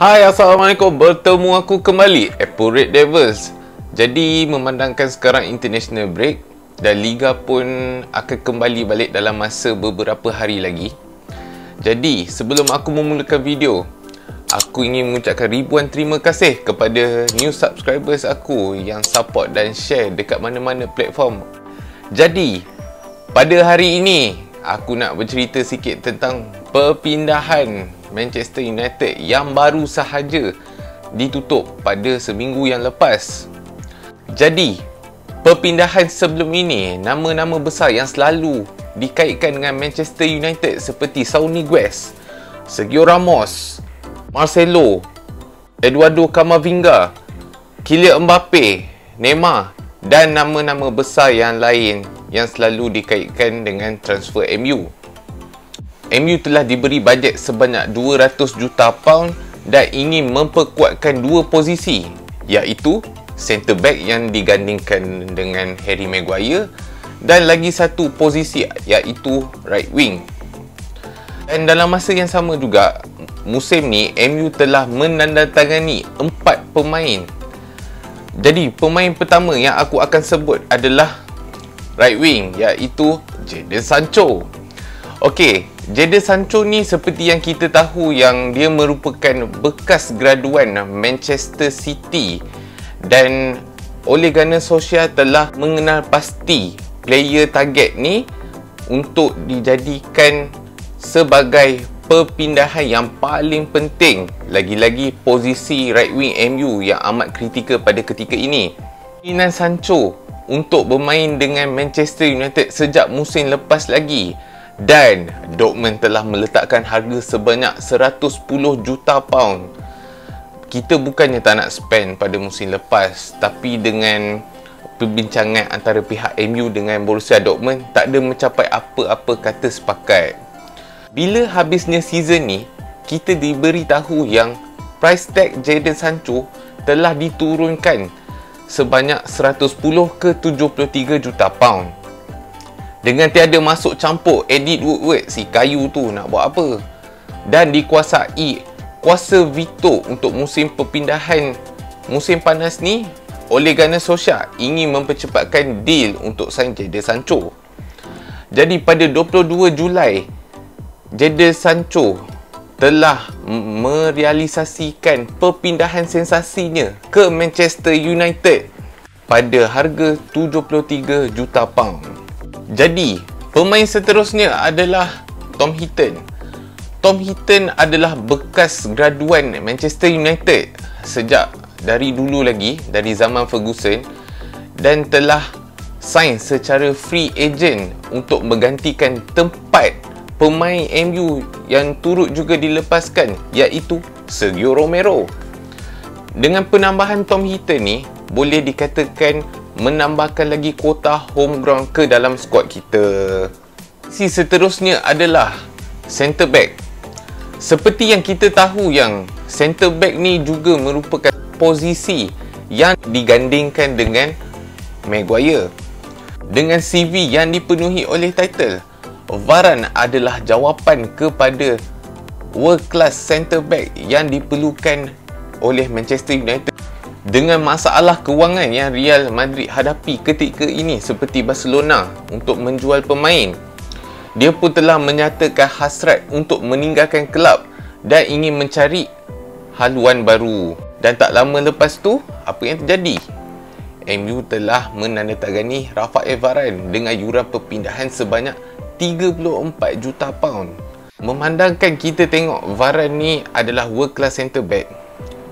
Hai, Assalamualaikum. Bertemu aku kembali, Apple Red Devils. Jadi, memandangkan sekarang international break dan Liga pun akan kembali balik dalam masa beberapa hari lagi. Jadi, sebelum aku memulakan video, aku ingin mengucapkan ribuan terima kasih kepada new subscribers aku yang support dan share dekat mana-mana platform. Jadi, pada hari ini, aku nak bercerita sikit tentang perpindahan Manchester United yang baru sahaja ditutup pada seminggu yang lepas. Jadi, perpindahan sebelum ini, nama-nama besar yang selalu dikaitkan dengan Manchester United seperti Saul Niguez, Sergio Ramos, Marcelo, Eduardo Camavinga, Kylian Mbappe, Neymar dan nama-nama besar yang lain yang selalu dikaitkan dengan transfer MU. MU telah diberi bajet sebanyak 200 juta pound dan ingin memperkuatkan dua posisi, iaitu centre back yang digandingkan dengan Harry Maguire dan lagi satu posisi iaitu right wing. Dan dalam masa yang sama juga, musim ni MU telah menandatangani 4 pemain. Jadi pemain pertama yang aku akan sebut adalah right wing, iaitu Jadon Sancho. Okey, Jadon Sancho ni seperti yang kita tahu yang dia merupakan bekas graduan Manchester City dan Ole Gunnar Solskjaer telah mengenal pasti player target ni untuk dijadikan sebagai perpindahan yang paling penting, lagi-lagi posisi right wing MU yang amat kritikal pada ketika ini. Keinginan Sancho untuk bermain dengan Manchester United sejak musim lepas lagi, dan Dortmund telah meletakkan harga sebanyak 110 juta pound. Kita bukannya tak nak spend pada musim lepas, tapi dengan perbincangan antara pihak MU dengan Borussia Dortmund, tak ada mencapai apa-apa kata sepakat. Bila habisnya season ni, kita diberitahu yang price tag Jadon Sancho telah diturunkan sebanyak 110 ke 73 juta pound. Dengan tiada masuk campur Eddie Woodward, si kayu tu nak buat apa, dan dikuasai kuasa veto untuk musim perpindahan musim panas ni, Ole Gunnar Solskjaer ingin mempercepatkan deal untuk sign Jadon Sancho. Jadi pada 22 Julai, Jadon Sancho telah merealisasikan perpindahan sensasinya ke Manchester United pada harga 73 juta pound. Jadi, pemain seterusnya adalah Tom Heaton. Tom Heaton adalah bekas graduan Manchester United sejak dari dulu lagi, dari zaman Ferguson, dan telah sign secara free agent untuk menggantikan tempat pemain MU yang turut juga dilepaskan, iaitu Sergio Romero. Dengan penambahan Tom Heaton ni, boleh dikatakan menambahkan lagi kuota home ground ke dalam skuad kita. Si seterusnya adalah centre back. Seperti yang kita tahu yang centre back ni juga merupakan posisi yang digandingkan dengan Maguire. Dengan CV yang dipenuhi oleh title, Varane adalah jawapan kepada world class centre back yang diperlukan oleh Manchester United. Dengan masalah kewangan yang Real Madrid hadapi ketika ini seperti Barcelona untuk menjual pemain, dia pun telah menyatakan hasrat untuk meninggalkan kelab dan ingin mencari haluan baru. Dan tak lama lepas tu, apa yang terjadi? MU telah menandatangani Raphael Varane dengan yuran perpindahan sebanyak 34 juta pound. Memandangkan kita tengok Varane ni adalah world class centre back,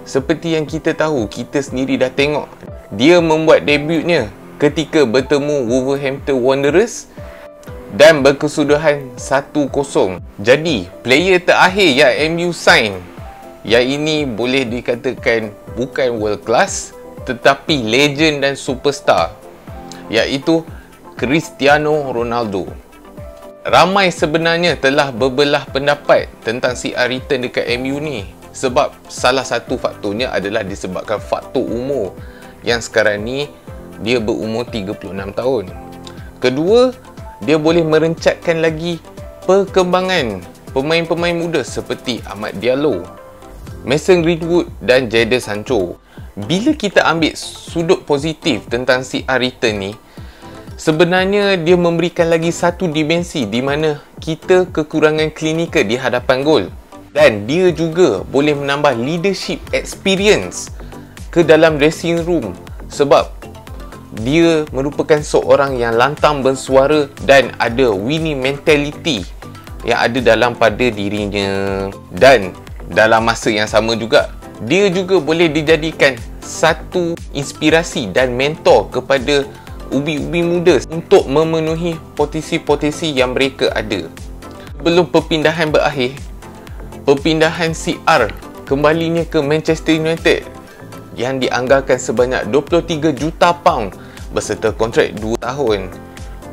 seperti yang kita tahu, kita sendiri dah tengok dia membuat debutnya ketika bertemu Wolverhampton Wanderers dan berkesudahan 1-0. Jadi, player terakhir yang MU sign, yang ini boleh dikatakan bukan world class tetapi legend dan superstar, iaitu Cristiano Ronaldo. Ramai sebenarnya telah berbelah pendapat tentang si return dekat MU ni, sebab salah satu faktornya adalah disebabkan faktor umur, yang sekarang ni dia berumur 36 tahun. Kedua, dia boleh merencatkan lagi perkembangan pemain-pemain muda seperti Amad Diallo, Mason Greenwood dan Jadon Sancho. Bila kita ambil sudut positif tentang CR return ni, sebenarnya dia memberikan lagi satu dimensi di mana kita kekurangan klinikal di hadapan gol. Dan dia juga boleh menambah leadership experience ke dalam dressing room sebab dia merupakan seorang yang lantang bersuara dan ada winning mentality yang ada dalam pada dirinya. Dan dalam masa yang sama juga, dia juga boleh dijadikan satu inspirasi dan mentor kepada ubi-ubi muda untuk memenuhi potensi-potensi yang mereka ada. Sebelum perpindahan berakhir, perpindahan CR kembalinya ke Manchester United yang dianggarkan sebanyak 23 juta pound berserta kontrak 2 tahun.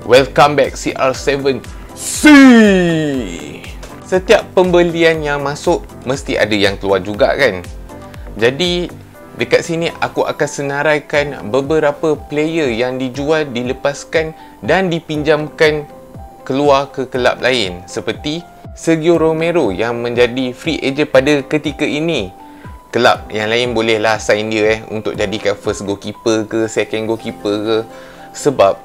Welcome back CR7. Setiap pembelian yang masuk mesti ada yang keluar juga kan. Jadi dekat sini aku akan senaraikan beberapa player yang dijual, dilepaskan dan dipinjamkan keluar ke kelab lain, seperti Sergio Romero yang menjadi free agent pada ketika ini. Kelab yang lain bolehlah sign dia untuk jadikan first goalkeeper ke second goalkeeper ke. Sebab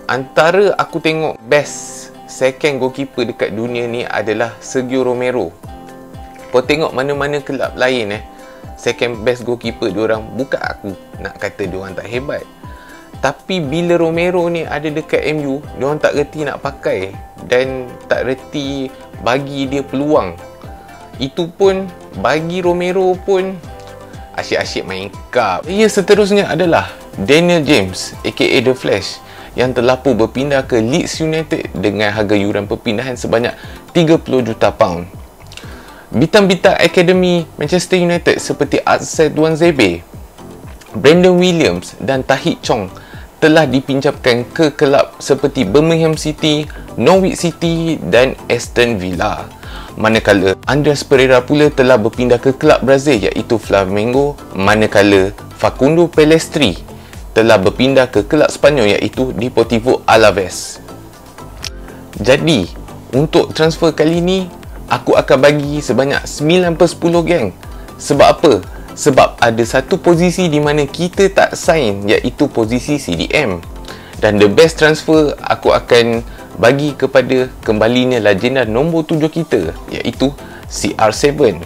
antara aku tengok best second goalkeeper dekat dunia ni adalah Sergio Romero. Kau tengok mana-mana kelab lain second best goalkeeper diorang, bukan aku nak kata diorang tak hebat, tapi bila Romero ni ada dekat MU, diorang tak reti nak pakai dan tak reti bagi dia peluang. Itu pun bagi Romero pun asyik-asyik main cup. Ia seterusnya adalah Daniel James aka The Flash yang telah pun berpindah ke Leeds United dengan harga yuran perpindahan sebanyak 30 juta pound. Bintang-bintang akademi Manchester United seperti Arsene Tuanzebe, Brandon Williams dan Tahith Chong telah dipinjamkan ke kelab seperti Birmingham City, Norwich City dan Aston Villa. Manakala Andreas Pereira pula telah berpindah ke kelab Brazil iaitu Flamengo, manakala Facundo Pellistri telah berpindah ke kelab Sepanyol iaitu Deportivo Alaves. Jadi, untuk transfer kali ni aku akan bagi sebanyak 9/10 geng. Sebab apa? Sebab ada satu posisi di mana kita tak sign iaitu posisi CDM. Dan the best transfer aku akan bagi kepada kembalinya legenda nombor 7 kita iaitu CR7.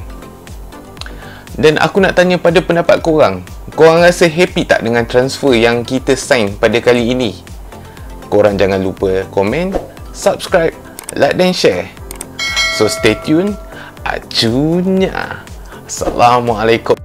Dan aku nak tanya pada pendapat korang. Korang rasa happy tak dengan transfer yang kita sign pada kali ini? Korang jangan lupa komen, subscribe, like dan share. So stay tune. Acunya. Assalamualaikum.